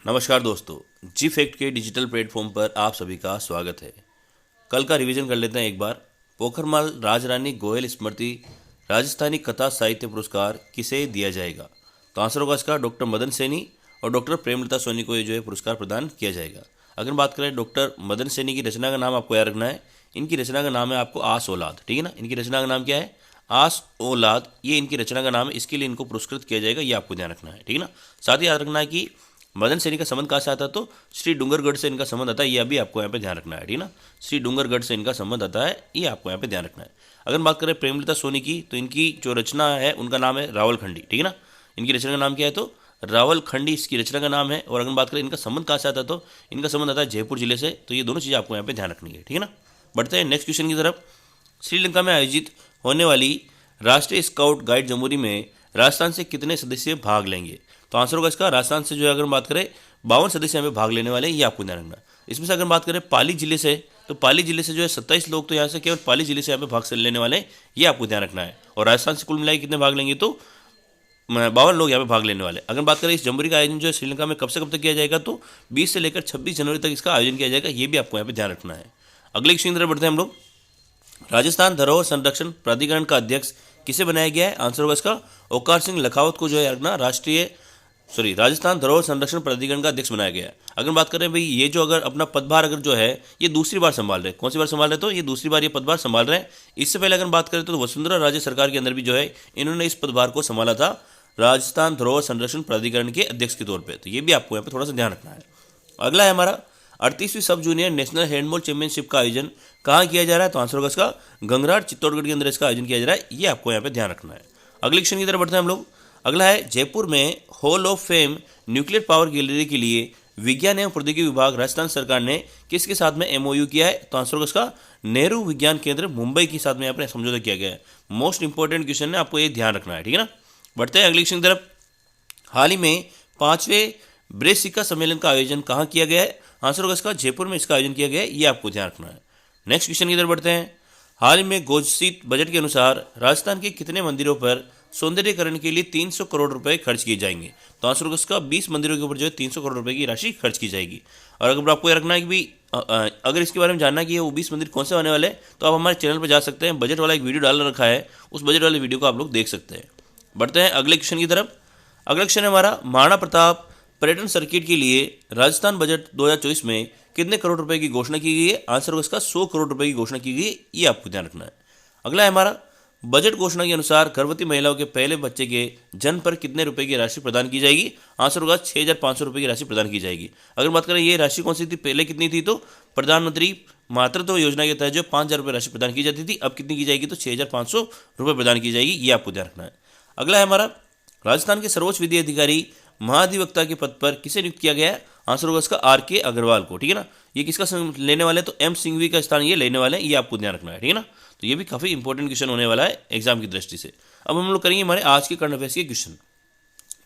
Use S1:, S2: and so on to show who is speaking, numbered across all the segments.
S1: नमस्कार दोस्तों, जी फैक्ट के डिजिटल प्लेटफॉर्म पर आप सभी का स्वागत है। कल का रिवीजन कर लेते हैं एक बार। पोखरमाल राजरानी गोयल स्मृति राजस्थानी कथा साहित्य पुरस्कार किसे दिया जाएगा? तो आंसर होगा इसका डॉक्टर मदन सैनी और डॉक्टर प्रेमलता सोनी को ये जो है पुरस्कार प्रदान किया जाएगा। अगर बात करें डॉक्टर मदन सैनी की रचना का नाम आपको याद रखना है। इनकी रचना का नाम है आपको आस औलाद, ठीक है ना। इनकी रचना का नाम क्या है? आस औलाद, ये इनकी रचना का नाम है। इसके लिए इनको पुरस्कृत किया जाएगा, ये आपको ध्यान रखना है, ठीक है ना। साथ ही याद रखना है कि मदन सैनी का संबंध कहाँ से आता है? तो श्री डूंगरगढ़ से इनका संबंध आता है, ये अभी आपको यहाँ पे ध्यान रखना है, ठीक है ना। श्री डूंगरगढ़ से इनका संबंध आता है, ये आपको यहाँ पे ध्यान रखना है। अगर बात करें प्रेमलता सोनी की, तो इनकी जो रचना है उनका नाम है रावलखंडी, ठीक है ना। इनकी रचना का नाम क्या है? तो रावलखंडी इसकी रचना का नाम है। और अगर बात करें इनका संबंध कहाँ से आता है, तो इनका संबंध आता है जयपुर जिले से। तो ये दोनों चीज़ें आपको यहाँ पे ध्यान रखनी है, ठीक है ना। बढ़ते हैं नेक्स्ट क्वेश्चन की तरफ। श्रीलंका में आयोजित होने वाली राष्ट्रीय स्काउट गाइड जमूरी में राजस्थान से कितने सदस्य भाग लेंगे? तो आंसर होगा इसका राजस्थान से जो है अगर बात करें 52 सदस्य यहाँ पे भाग लेने वाले हैं, ये आपको ध्यान रखना। इसमें से अगर बात करें पाली जिले से, तो पाली जिले से जो है 27 लोग तो यहाँ से केवल पाली जिले से यहाँ पे भाग लेने वाले हैं, ये आपको ध्यान रखना है। और राजस्थान से कुल मिलाकर कितने भाग लेंगे? तो 52 लोग यहाँ पे भाग लेने वाले। अगर बात करें इस जमूरी का आयोजन जो है श्रीलंका में कब से कब तक किया जाएगा, तो 20 से लेकर 26 जनवरी तक इसका आयोजन किया जाएगा, ये भी आपको यहाँ पे ध्यान रखना है। अगले क्वेश्चन की तरफ बढ़ते हैं हम लोग। राजस्थान धरोहर संरक्षण प्राधिकरण का अध्यक्ष किसे बनाया गया है? आंसर होगा इसका ओकार सिंह लखावत को जो है रखना राजस्थान धरोहर संरक्षण प्राधिकरण का अध्यक्ष बनाया गया है। अगर बात करें भाई ये जो अगर अपना पदभार अगर जो है ये दूसरी बार संभाल रहे हैं, कौन सी बार संभाल रहे हैं? तो ये दूसरी बार ये पदभार संभाल रहे हैं। इससे पहले अगर बात करें तो वसुंधरा राजे सरकार के अंदर भी जो है इन्होंने इस पदभार को संभाला था राजस्थान धरोहर संरक्षण प्राधिकरण के अध्यक्ष के तौर पर। तो ये भी आपको यहाँ पे थोड़ा सा ध्यान रखना है। अगला है हमारा 38वीं सब जूनियर नेशनल हैंडबॉल चैंपियनशिप का आयोजन कहाँ किया जा रहा है? तो आंसर होगा इसका गंगरार चित्तौड़गढ़ के अंदर इसका आयोजन किया जा रहा है, ये आपको यहाँ पे ध्यान रखना है। अगले क्वेश्चन की तरफ बढ़ते हैं हम लोग। अगला है जयपुर में hall of fame nuclear power gallery के लिए विज्ञान एवं प्रौद्योगिकी विभाग राजस्थान सरकार ने किसके साथ में एमओयू किया है? तो आंसर होगा इसका नेहरू विज्ञान केंद्र मुंबई के साथ में यहाँ पर समझौता किया गया है। मोस्ट इंपॉर्टेंट क्वेश्चन है, आपको ये ध्यान रखना है, ठीक है ना। बढ़ते हैं अगले क्वेश्चन की तरफ। हाल ही में 5वें ब्रेसिका सम्मेलन का आयोजन कहाँ किया गया है? आंसर होगा इसका जयपुर में इसका आयोजन किया गया है, ये आपको ध्यान रखना है। नेक्स्ट क्वेश्चन की तरफ बढ़ते हैं। हाल ही में घोषित बजट के अनुसार राजस्थान के कितने मंदिरों पर सौंदर्यीकरण के लिए 300 करोड़ रुपए खर्च किए जाएंगे? तो आंसर होगा इसका 20 मंदिरों के ऊपर जो है 300 करोड़ रुपए की राशि खर्च की जाएगी। और अगर आपको यह रखना है कि भाई अगर इसके बारे में जानना है कि वो 20 मंदिर कौन से होने वाले हैं, तो आप हमारे चैनल पर जा सकते हैं। बजट वाला एक वीडियो डाल रखा है, उस बजट वाले वीडियो को आप लोग देख सकते हैं। बढ़ते हैं अगले क्वेश्चन की तरफ। अगला क्वेश्चन है हमारा महाराणा प्रताप पर्यटन सर्किट के लिए राजस्थान बजट 2024 में कितने करोड़ रुपए की घोषणा की गई है? आंसर होगा इसका 100 करोड़ रुपए की घोषणा की गई है, ये आपको ध्यान रखना है। अगला है हमारा बजट घोषणा के अनुसार गर्भवती महिलाओं के पहले बच्चे के जन्म पर कितने रुपए की राशि प्रदान की जाएगी? आंसर होगा 6,500 रुपए की राशि प्रदान की जाएगी। अगर बात करें ये राशि कौन सी थी, पहले कितनी थी? तो प्रधानमंत्री मातृत्व योजना के तहत जो 5,000 रुपये राशि प्रदान की जाती थी, अब कितनी की जाएगी? तो 6,500 रुपये प्रदान की जाएगी, ये आपको ध्यान रखना है। अगला है हमारा राजस्थान के सर्वोच्च विधि अधिकारी महाधिवक्ता के पद पर किसे नियुक्त किया गया है? आंसर होगा इसका आर.के. अग्रवाल को, ठीक है ना। ये किसका लेने वाले हैं? तो एम सिंघवी का स्थान ये लेने वाले हैं, ये आपको ध्यान रखना है, ठीक है ना। तो ये भी काफी इंपॉर्टेंट क्वेश्चन होने वाला है एग्जाम की दृष्टि से। अब हम लोग करेंगे हमारे आज के करंट अफेयर्स के क्वेश्चन।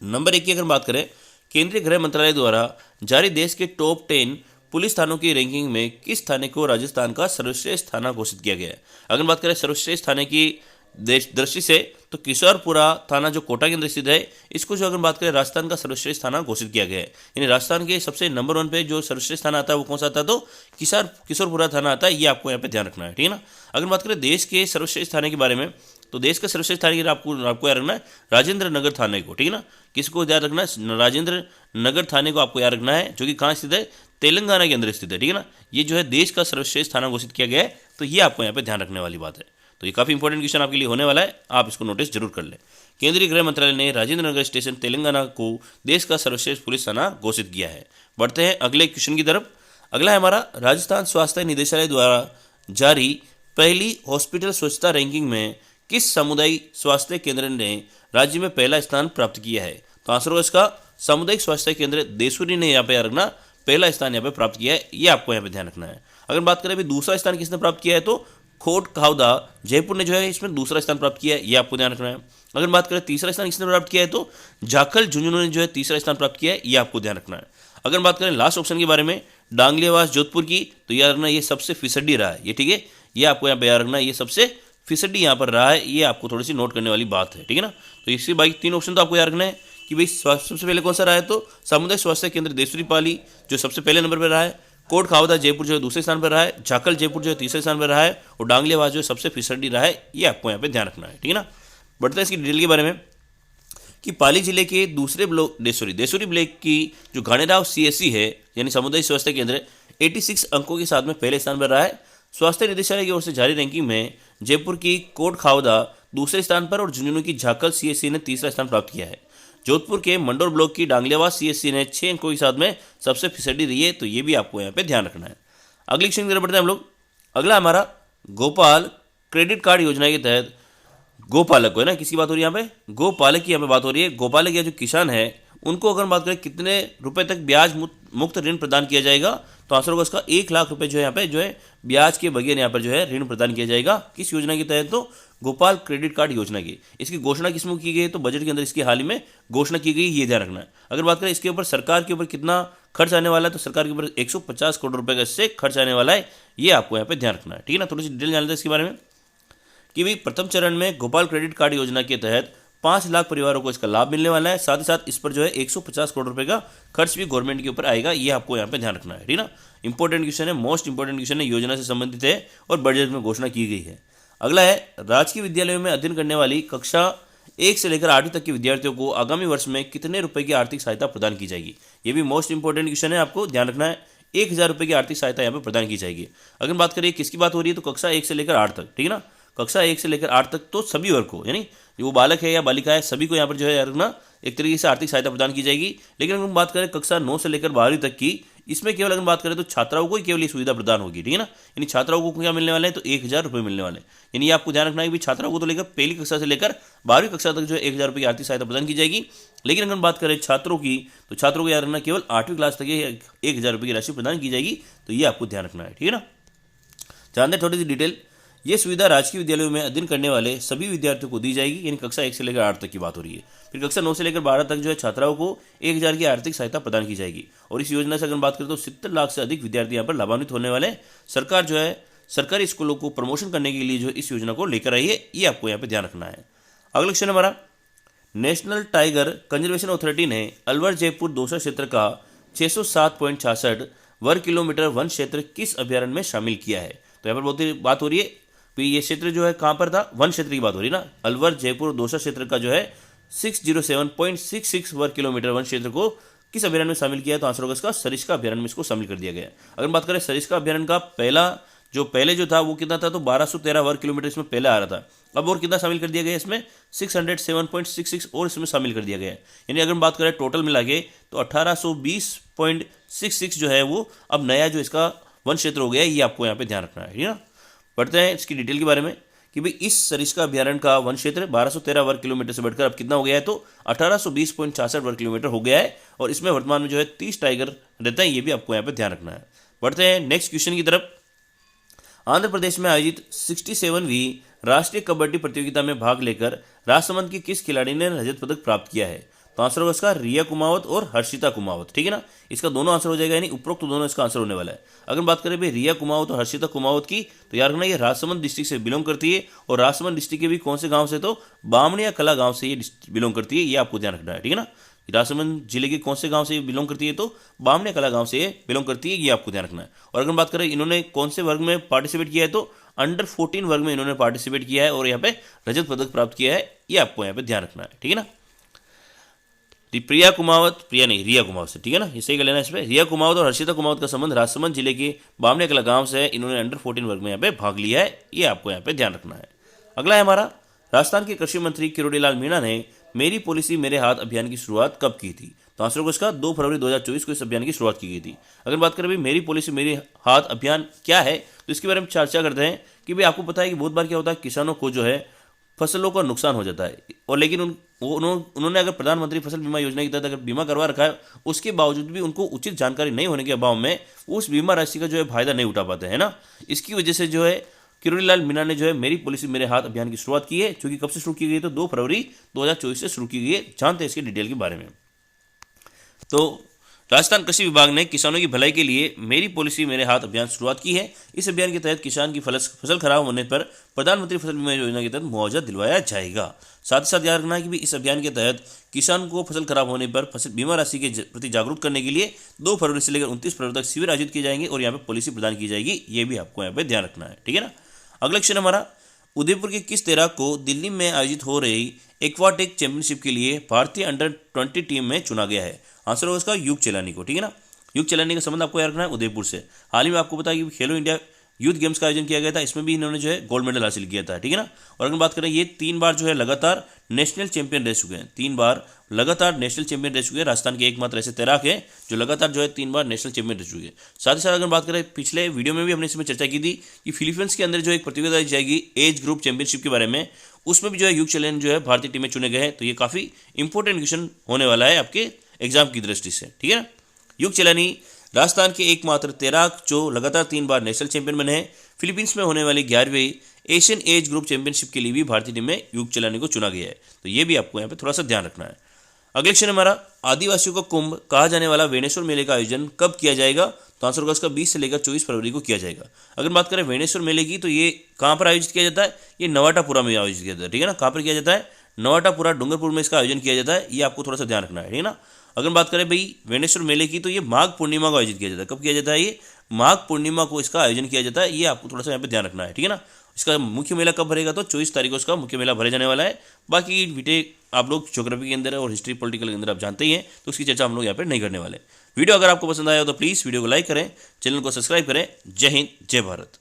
S1: नंबर 1 की अगर बात करें, केंद्रीय गृह मंत्रालय द्वारा जारी देश के टॉप 10 पुलिस थानों की रैंकिंग में किस थाने को राजस्थान का सर्वश्रेष्ठ थाना घोषित किया गया है? अगर बात करें सर्वश्रेष्ठ थाने की दृष्टि से, तो किशोरपुरा थाना जो कोटा के अंदर स्थित है, इसको जो अगर बात करें राजस्थान का सर्वश्रेष्ठ थाना घोषित किया गया है। यानी राजस्थान के सबसे नंबर 1 पे जो सर्वश्रेष्ठ थाना आता है वो कौन सा आता है? तो किशोरपुरा थाना आता है, ये आपको यहाँ पे ध्यान रखना है, ठीक है ना। अगर बात करें देश के सर्वश्रेष्ठ थाने के बारे में, तो देश के सर्वश्रेष्ठ थाने की आपको याद रखना है राजेंद्र नगर थाने को, ठीक है ना। किसको याद रखना है? राजेंद्र नगर थाने को आपको याद रखना है, जो कि कहाँ स्थित है? तेलंगाना के अंदर स्थित है, ठीक है ना। ये जो है देश का सर्वश्रेष्ठ थाना घोषित किया गया है, तो ये आपको यहाँ पे ध्यान रखने वाली बात है। तो ये काफी इंपॉर्टेंट क्वेश्चन आपके लिए होने वाला है, आप इसको नोटिस जरूर कर लें। केंद्रीय गृह मंत्रालय ने राजेंद्र नगर स्टेशन तेलंगाना को देश का सर्वश्रेष्ठ पुलिस थाना घोषित किया है। बढ़ते हैं अगले क्वेश्चन की तरफ। अगला है हमारा राजस्थान स्वास्थ्य निदेशालय द्वारा जारी पहली हॉस्पिटल स्वच्छता रैंकिंग में किस सामुदायिक स्वास्थ्य केंद्र ने राज्य में पहला स्थान प्राप्त किया है? तो आंसर होगा इसका सामुदायिक स्वास्थ्य केंद्र देसूरी ने यहाँ पे रखना पहला स्थान यहाँ पे प्राप्त किया है, ये आपको यहाँ पे ध्यान रखना है। अगर बात करें अभी दूसरा स्थान किसने प्राप्त किया है, तो खोट खावदा जयपुर ने जो है इसमें दूसरा स्थान प्राप्त किया है, ये आपको ध्यान रखना है। अगर बात करें तीसरा स्थान किसने प्राप्त किया है, तो जाखल झुंझुनू ने जो है तीसरा स्थान प्राप्त किया है, ये आपको ध्यान रखना है। अगर बात करें लास्ट ऑप्शन के बारे में डांगलेवास जोधपुर की, तो याद रखना ये सबसे फिसड्डी रहा है, ये ठीक है, ये आपको यहाँ पे याद रखना ये सबसे फिसड्डी यहाँ पर रहा है, ये आपको थोड़ी सी नोट करने वाली बात है, ठीक है ना। तो इसके बाकी 3 ऑप्शन तो आपको याद रखना है कि भाई सबसे पहले कौन सा रहा है, तो सामुदायिक स्वास्थ्य केंद्र देसुरीपाली जो सबसे पहले नंबर पर रहा है, कोट खावदा जयपुर जो है दूसरे स्थान पर रहा है, झाकल जयपुर जो है तीसरे स्थान पर रहा है, और डांगलेवास जो है सबसे फिसड्डी रहा है। ये आपको यहाँ पे ध्यान रखना है, ठीक है ना। बढ़ते हैं इसकी डिटेल के बारे में कि पाली जिले के दूसरे ब्लॉक देसुरी ब्लॉक की जो घाणेराव सीएससी है यानी सामुदायिक स्वास्थ्य केंद्र 86 अंकों के साथ में पहले स्थान पर रहा है। स्वास्थ्य निदेशालय की ओर से जारी रैंकिंग में जयपुर की कोट खावदा दूसरे स्थान पर और झुंझुनू की झाकल सीएससी ने तीसरा स्थान प्राप्त किया है। जोधपुर के मंडोर ब्लॉक की डांगलेवास सीएससी ने 6 अंकों के साथ में सबसे फिसड्डी रही है, तो ये भी आपको यहाँ पे ध्यान रखना है। अगली क्वेश्चन की तरफ बढ़ते हैं हम लोग। अगला हमारा गोपाल क्रेडिट कार्ड योजना के तहत गोपालक को है ना, किसकी बात हो रही है यहाँ पे, गोपालक की यहाँ पे बात हो रही है। गोपालक या जो किसान है उनको अगर बात करें कितने रुपए तक ब्याज मुक्त ऋण प्रदान किया जाएगा, तो आंसर होगा इसका 1 लाख रुपए जो है यहाँ पे जो है ब्याज के बगैर यहाँ पर जो है ऋण प्रदान किया जाएगा। किस योजना के तहत, तो गोपाल क्रेडिट कार्ड योजना की। इसकी घोषणा किसमें की गई है, तो बजट के अंदर इसकी हाल ही में घोषणा की गई, ये ध्यान रखना है। अगर बात करें इसके ऊपर सरकार के ऊपर कितना खर्च आने वाला है, तो सरकार के ऊपर 150 करोड़ रुपए का इससे खर्च आने वाला है, ये आपको यहाँ पे ध्यान रखना है, ठीक है ना। थोड़ी सी डिटेल जान लेते हैं इसके बारे में कि भाई प्रथम चरण में गोपाल क्रेडिट कार्ड योजना के तहत 5 लाख परिवारों को इसका लाभ मिलने वाला है। साथ ही साथ इस पर जो है 150 करोड़ रुपए का खर्च भी गवर्नमेंट के ऊपर आएगा, ये आपको यहाँ पे ध्यान रखना है, ठीक है ना। इंपॉर्टेंट क्वेश्चन है, मोस्ट इंपॉर्टेंट क्वेश्चन है, योजना से संबंधित है और बजट में घोषणा की गई है। अगला है राजकीय विद्यालयों में अध्ययन करने वाली कक्षा 1 से लेकर 8वीं तक के विद्यार्थियों को आगामी वर्ष में कितने रुपए की आर्थिक सहायता प्रदान की जाएगी। ये भी मोस्ट इंपॉर्टेंट क्वेश्चन है, आपको ध्यान रखना है। 1000 रुपये की आर्थिक सहायता यहाँ पे प्रदान की जाएगी। अगर बात करें किसकी बात हो रही है, तो कक्षा 1 से लेकर 8 तक, ठीक है ना। कक्षा 1 से लेकर 8 तक तो सभी वर्ग को, यानी वो बालक है या बालिका है सभी को यहाँ पर जो है रखना एक तरीके से आर्थिक सहायता प्रदान की जाएगी। लेकिन अगर हम बात करें कक्षा 9 से लेकर 12वीं तक की, इसमें केवल अगर बात करें तो छात्राओं को ही केवल ये सुविधा प्रदान होगी, ठीक है ना। यानी छात्राओं को क्या मिलने वाले हैं, तो 1000 रुपये मिलने वाले हैं। यानी ये आपको ध्यान रखना है कि छात्राओं को तो लेकर पहली कक्षा से लेकर 12वीं कक्षा तक जो है 1000 रुपये की आर्थिक सहायता प्रदान की जाएगी। लेकिन अगर हम बात करें छात्रों की, तो छात्रों को याद रखना केवल 8वीं क्लास तक 1000 रुपये की राशि प्रदान की जाएगी, तो ये आपको ध्यान रखना है, ठीक है ना। जानते हैं थोड़ी सी डिटेल। ये सुविधा राजकीय विद्यालयों में अध्ययन करने वाले सभी विद्यार्थियों को दी जाएगी, यानी कक्षा 1 से लेकर 8 तक की बात हो रही है। फिर कक्षा 9 से लेकर 12 तक जो है छात्राओं को 1000 की आर्थिक सहायता प्रदान की जाएगी। और इस योजना से अगर बात करें तो 70 लाख से अधिक विद्यार्थी यहाँ पर लाभान्वित होने वाले। सरकार जो है सरकारी स्कूलों को प्रमोशन करने के लिए जो इस योजना को लेकर आई है, ये आपको यहाँ पे ध्यान रखना है। अगला क्वेश्चन हमारा, नेशनल टाइगर कंजर्वेशन अथॉरिटी ने अलवर जयपुर दौसा क्षेत्र का 607.66 वर्ग किलोमीटर वन क्षेत्र किस अभ्यारण्य में शामिल किया है। तो यहाँ पर बहुत बात हो रही है, ये क्षेत्र जो है कहाँ पर था, वन क्षेत्र की बात हो रही है ना। अलवर जयपुर दौसा क्षेत्र का जो है 607.66 वर्ग किलोमीटर वन क्षेत्र को किस अभ्यारण्य में शामिल किया है, तो आंसर होगा इसका सरिस्का अभ्यारण्य में इसको शामिल कर दिया गया है। अगर बात करें सरिस्का अभ्यारण्य का पहले जो था वो कितना था, तो 1213 वर्ग किलोमीटर इसमें पहले आ रहा था। अब और कितना शामिल कर दिया गया है इसमें, 607.66 और इसमें शामिल कर दिया गया है। यानी अगर हम बात करें टोटल मिला के तो 1820.66 जो है वो अब नया जो इसका वन क्षेत्र हो गया है, ये आपको यहाँ पे ध्यान रखना है, ठीक है ना। पढ़ते हैं इसकी डिटेल के बारे में कि भाई इस सरिस्का अभ्यारण्य का वन क्षेत्र 1213 वर्ग किलोमीटर से बढ़कर अब कितना हो गया है, तो 1820.66 वर्ग किलोमीटर हो गया है। और इसमें वर्तमान में जो है 30 टाइगर रहते हैं, ये भी आपको यहाँ पे ध्यान रखना है। बढ़ते हैं नेक्स्ट क्वेश्चन की तरफ। आंध्र प्रदेश में आयोजित 67वीं राष्ट्रीय कबड्डी प्रतियोगिता में भाग लेकर राजसमंद की किस खिलाड़ी ने रजत पदक प्राप्त किया है, तो आंसर होगा इसका रिया कुमावत और हर्षिता कुमावत, ठीक है ना। इसका दोनों आंसर हो जाएगा, यानी उपरोक्त दोनों इसका आंसर होने वाला है। अगर बात करें भाई रिया कुमावत और हर्षिता कुमावत की, तो याद रखना ये राजसमंद डिस्ट्रिक्ट से बिलोंग करती है। और राजसमंद डिस्ट्रिक्ट के भी कौन से गांव से, तो बामणिया कला गांव से ये बिलोंग करती है, ये आपको ध्यान रखना है, ठीक है ना। राजसमंद जिले के कौन से गांव से बिलोंग करती है, तो बामणिया कला गांव से बिलोंग करती है, ये आपको ध्यान रखना है। और अगर बात करें इन्होंने कौन से वर्ग में पार्टिसिपेट किया है, तो अंडर 14 वर्ग में इन्होंने पार्टिसिपेट किया है और यहाँ पे रजत पदक प्राप्त किया है, ये आपको यहाँ पे ध्यान रखना है, ठीक है ना। रिया कुमावत से, ठीक है ना, ये सही कर लेना इसमें। रिया कुमावत और हर्षिता कुमावत का संबंध राजसमंद जिले के बामणिया कला गांव से है। इन्होंने अंडर 14 वर्ग में यहाँ पे भाग लिया है, ये आपको यहाँ पे ध्यान रखना है। अगला है हमारा, राजस्थान के कृषि मंत्री किरोड़ीलाल मीणा ने मेरी पॉलिसी मेरे हाथ अभियान की शुरुआत कब की थी, तो आंसर होगा इसका 2 फरवरी 2024 को इस अभियान की शुरुआत की गई थी। अगर बात करें भाई मेरी पॉलिसी मेरे हाथ अभियान क्या है, तो इसके बारे में चर्चा करते हैं कि भाई आपको पता है कि बहुत बार क्या होता है, किसानों को जो है फसलों का नुकसान हो जाता है, और लेकिन उन्होंने अगर प्रधानमंत्री फसल बीमा योजना के तहत अगर बीमा करवा रखा है, उसके बावजूद भी उनको उचित जानकारी नहीं होने के अभाव में उस बीमा राशि का जो है फायदा नहीं उठा पाते हैं ना। इसकी वजह से जो है किरोड़ीलाल मीणा ने जो है मेरी पॉलिसी मेरे हाथ अभियान की शुरुआत की है, जो कि कब से शुरू की गई, तो 2 फरवरी 2024 से शुरू की गई है। जानते हैं इसके डिटेल के बारे में। तो राजस्थान कृषि विभाग ने किसानों की भलाई के लिए मेरी पॉलिसी मेरे हाथ अभियान शुरुआत की है। इस अभियान के तहत किसान की फसल खराब होने पर प्रधानमंत्री फसल बीमा योजना के तहत मुआवजा दिलवाया जाएगा। साथ ही साथ याद रखना है कि भी इस अभियान के तहत किसान को फसल खराब होने पर फसल बीमा राशि के प्रति जागरूक करने के लिए 2 फरवरी से लेकर 29 फरवरी तक शिविर आयोजित किए जाएंगे और यहाँ पे पॉलिसी प्रदान की जाएगी। ये भी आपको यहाँ पे ध्यान रखना है, ठीक है ना। अगला क्वेश्चन हमारा, उदयपुर के किस तैराक को दिल्ली में आयोजित हो रही एक्वाटिक चैंपियनशिप के लिए भारतीय अंडर 20 टीम में चुना गया है? आंसर होगा इसका युग चेलानी को, ठीक है ना। युग चेलानी का संबंध आपको याद रखना है उदयपुर से। हाल ही में आपको पता है कि खेलो इंडिया यूथ गेम्स का आयोजन किया गया था, इसमें भी इन्होंने जो है गोल्ड मेडल हासिल किया था, ठीक है ना। और अगर बात करें, ये 3 बार जो है लगातार नेशनल चैंपियन रह चुके हैं, 3 बार लगातार नेशनल चैंपियन रह चुके हैं। राजस्थान के एकमात्र ऐसे तैराक हैं जो लगातार जो है 3 बार नेशनल चैंपियन रह चुके हैं। साथ ही साथ अगर बात करें, पिछले वीडियो में भी हमने इसमें चर्चा की थी कि फिलीपींस के अंदर जो एक प्रतियोगिता दी जाएगी एज ग्रुप चैंपियनशिप के बारे में, उसमें भी जो है युग चैलेंज जो है भारतीय टीम में चुने गए हैं। तो ये काफ़ी इंपॉर्टेंट क्वेश्चन होने वाला है आपके एग्जाम की दृष्टि से, ठीक है ना। युग चैलानी राजस्थान के एकमात्र तैराक जो लगातार 3 बार नेशनल चैंपियन बने हैं। फिलीपींस में होने वाली 11वीं एशियन एज ग्रुप चैंपियनशिप के लिए भी भारतीय टीम में युग चैलानी को चुना गया है। तो ये भी आपको यहाँ पे थोड़ा सा ध्यान रखना है। अगले क्वेश्चन हमारा, आदिवासियों का कुंभ कहा जाने वाला वेणेश्वर मेले का आयोजन कब किया जाएगा? तो आंसर होगा इसका 20 से लेकर 24 फरवरी को किया जाएगा। अगर बात करें वेणेश्वर मेले की, तो ये कहाँ पर आयोजित किया जाता है? ये नवाटापुरा में आयोजित किया जाता है, ठीक है ना। कहाँ पर किया जाता है? नवाटापुरा डूंगरपुर में इसका आयोजन किया जाता है। ये आपको थोड़ा सा ध्यान रखना है, ठीक है ना। अगर बात करें भाई वेणेश्वर मेले की, तो ये माघ पूर्णिमा को आयोजित किया जाता है। कब किया जाता है? ये माघ पूर्णिमा को इसका आयोजन किया जाता है। ये आपको थोड़ा सा यहाँ पे ध्यान रखना है, ठीक है ना। इसका मुख्य मेला कब भरेगा? तो 24 तारीख को इसका मुख्य मेला भरे जाने वाला है। बाकी वीडियो आप लोग ज्योग्राफी के अंदर और हिस्ट्री पॉलिटिकल के अंदर आप जानते ही हैं, तो उसकी चर्चा हम लोग यहाँ पे नहीं करने वाले। वीडियो अगर आपको पसंद आया हो तो प्लीज़ वीडियो को लाइक करें, चैनल को सब्सक्राइब करें। जय हिंद, जय भारत।